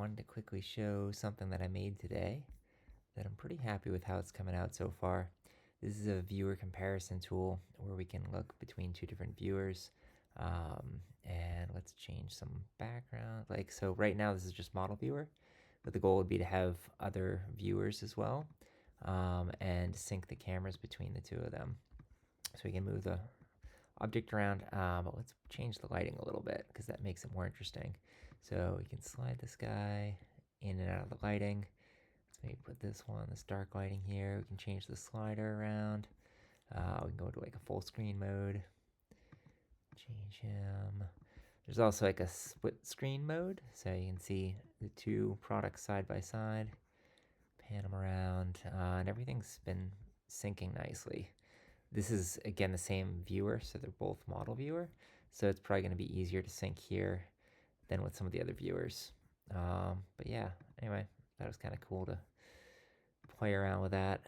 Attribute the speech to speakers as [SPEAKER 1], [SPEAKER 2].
[SPEAKER 1] wanted to quickly show something that I made today that I'm pretty happy with how it's coming out so far. This is a viewer comparison tool where we can look between two different viewers. And let's change some background. So right now this is just model viewer, but the goal would be to have other viewers as well, and sync the cameras between the two of them. So we can move the object around, but let's change the lighting a little bit because that makes it more interesting. So we can slide this guy in and out of the lighting. Let's maybe put this dark lighting here. We can change the slider around. We can go to like a full screen mode. Change him. There's also like a split screen mode, so you can see the two products side by side. Pan them around, and everything's been syncing nicely. This is, again, the same viewer, so they're both model viewer. So it's probably going to be easier to sync here than with some of the other viewers. But yeah, anyway, that was kind of cool to play around with that.